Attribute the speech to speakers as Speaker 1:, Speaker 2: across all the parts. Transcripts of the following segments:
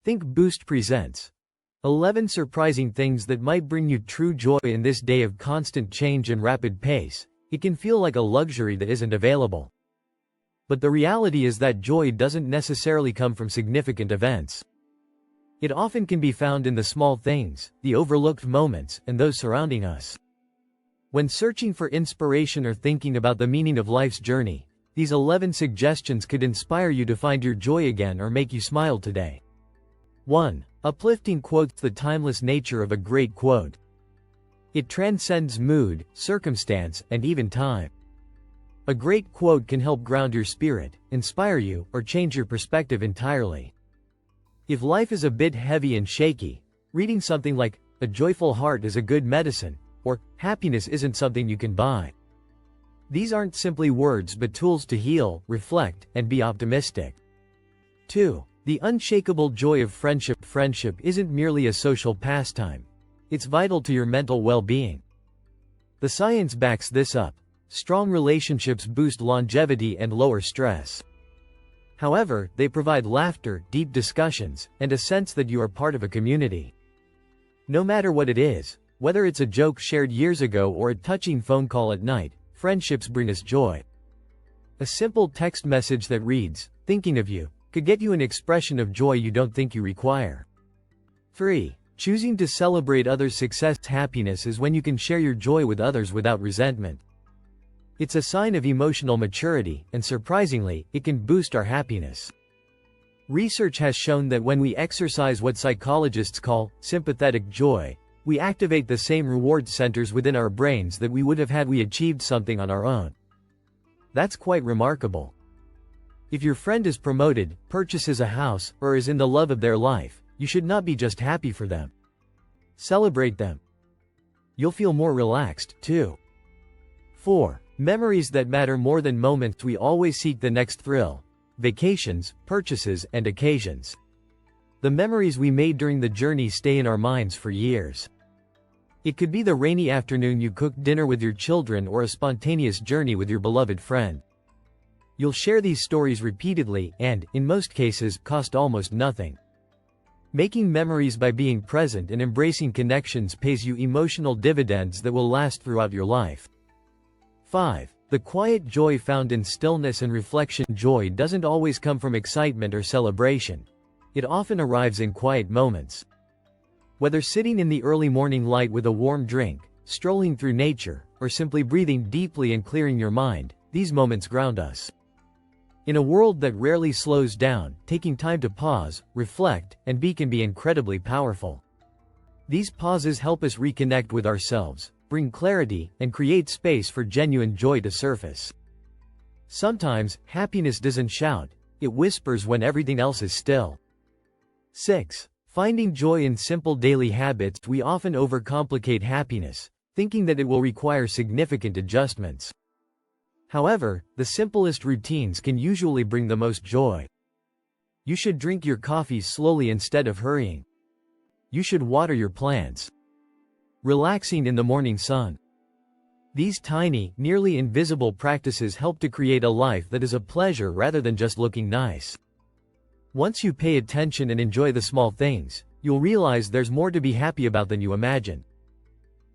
Speaker 1: Think Boost presents 11 surprising things that might bring you true joy in this day of constant change and rapid pace. It can feel like a luxury that isn't available. But the reality is that joy doesn't necessarily come from significant events. It often can be found in the small things, the overlooked moments, and those surrounding us. When searching for inspiration or thinking about the meaning of life's journey, these 11 suggestions could inspire you to find your joy again or make you smile today. 1. Uplifting quotes. The timeless nature of a great quote. It transcends mood, circumstance, and even time. A great quote can help ground your spirit, inspire you, or change your perspective entirely. If life is a bit heavy and shaky, reading something like, "A joyful heart is a good medicine," or "Happiness isn't something you can buy." These aren't simply words but tools to heal, reflect, and be optimistic. 2. The unshakable joy of friendship. Friendship isn't merely a social pastime. It's vital to your mental well-being. The science backs this up. Strong relationships boost longevity and lower stress. However, they provide laughter, deep discussions, and a sense that you are part of a community. No matter what it is, whether it's a joke shared years ago or a touching phone call at night, friendships bring us joy. A simple text message that reads, "Thinking of you," could get you an expression of joy you don't think you require. 3. Choosing to celebrate others' success. Happiness is when you can share your joy with others without resentment. It's a sign of emotional maturity, and surprisingly, it can boost our happiness. Research has shown that when we exercise what psychologists call sympathetic joy, we activate the same reward centers within our brains that we would have had we achieved something on our own. That's quite remarkable. If your friend is promoted, purchases a house, or is in the love of their life, you should not be just happy for them. Celebrate them. You'll feel more relaxed, too. 4. Memories that matter more than moments. We always seek the next thrill, vacations, purchases, and occasions. The memories we made during the journey stay in our minds for years. It could be the rainy afternoon you cooked dinner with your children or a spontaneous journey with your beloved friend. You'll share these stories repeatedly and, in most cases, cost almost nothing. Making memories by being present and embracing connections pays you emotional dividends that will last throughout your life. 5. The quiet joy found in stillness and reflection. Joy doesn't always come from excitement or celebration. It often arrives in quiet moments. Whether sitting in the early morning light with a warm drink, strolling through nature, or simply breathing deeply and clearing your mind, these moments ground us. In a world that rarely slows down, taking time to pause, reflect, and be can be incredibly powerful. These pauses help us reconnect with ourselves, bring clarity, and create space for genuine joy to surface. Sometimes, happiness doesn't shout, it whispers when everything else is still. 6. Finding joy in simple daily habits. We often overcomplicate happiness, thinking that it will require significant adjustments. However, the simplest routines can usually bring the most joy. You should drink your coffee slowly instead of hurrying. You should water your plants. Relaxing in the morning sun. These tiny, nearly invisible practices help to create a life that is a pleasure rather than just looking nice. Once you pay attention and enjoy the small things, you'll realize there's more to be happy about than you imagine.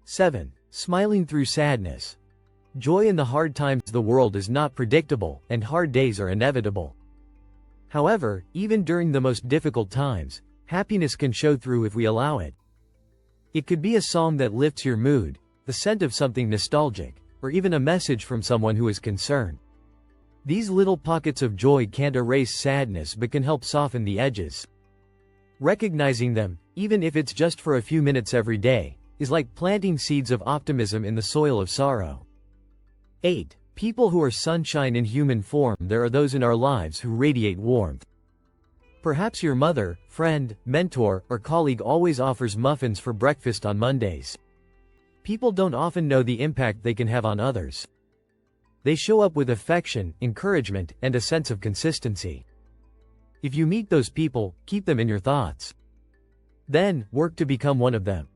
Speaker 1: 7. Smiling through sadness. Joy in the hard times. The world is not predictable, and hard days are inevitable. However, even during the most difficult times, happiness can show through if we allow it. It could be a song that lifts your mood, the scent of something nostalgic, or even a message from someone who is concerned. These little pockets of joy can't erase sadness but can help soften the edges. Recognizing them, even if it's just for a few minutes every day, is like planting seeds of optimism in the soil of sorrow. 8. People who are sunshine in human form. There are those in our lives who radiate warmth. Perhaps your mother, friend, mentor, or colleague always offers muffins for breakfast on Mondays. People don't often know the impact they can have on others. They show up with affection, encouragement, and a sense of consistency. If you meet those people, keep them in your thoughts. Then, work to become one of them.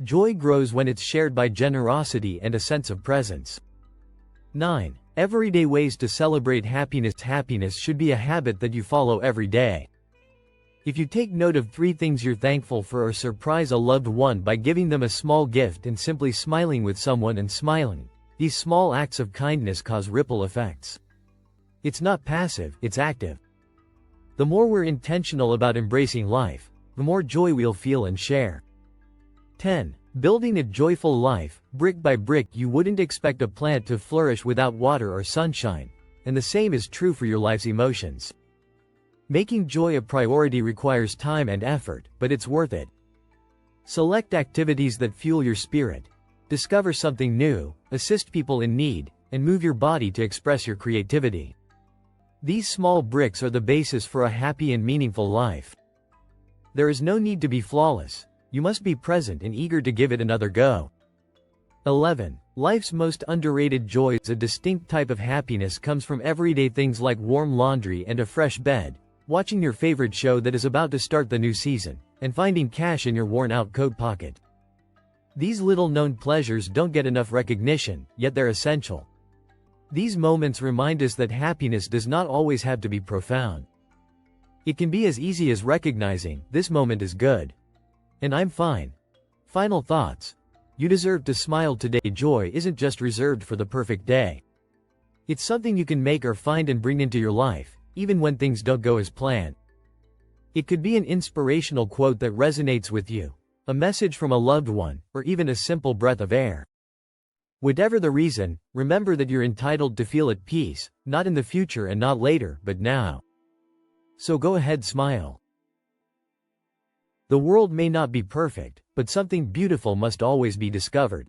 Speaker 1: Joy grows when it's shared by generosity and a sense of presence. 9. Everyday ways to celebrate happiness. Happiness should be a habit that you follow every day. If you take note of 3 things you're thankful for or surprise a loved one by giving them a small gift and simply smiling with someone and smiling, these small acts of kindness cause ripple effects. It's not passive, it's active. The more we're intentional about embracing life, the more joy we'll feel and share. 10. Building a joyful life, brick by brick. You wouldn't expect a plant to flourish without water or sunshine, and the same is true for your life's emotions. Making joy a priority requires time and effort, but it's worth it. Select activities that fuel your spirit, discover something new, assist people in need, and move your body to express your creativity. These small bricks are the basis for a happy and meaningful life. There is no need to be flawless. You must be present and eager to give it another go. 11. Life's most underrated joys. A distinct type of happiness comes from everyday things like warm laundry and a fresh bed, watching your favorite show that is about to start the new season, and finding cash in your worn-out coat pocket. These little-known pleasures don't get enough recognition, yet they're essential. These moments remind us that happiness does not always have to be profound. It can be as easy as recognizing, this moment is good. And I'm fine. Final thoughts. You deserve to smile today. Joy isn't just reserved for the perfect day. It's something you can make or find and bring into your life, even when things don't go as planned. It could be an inspirational quote that resonates with you, a message from a loved one, or even a simple breath of air. Whatever the reason, remember that you're entitled to feel at peace, not in the future and not later, but now. So go ahead, smile. The world may not be perfect, but something beautiful must always be discovered.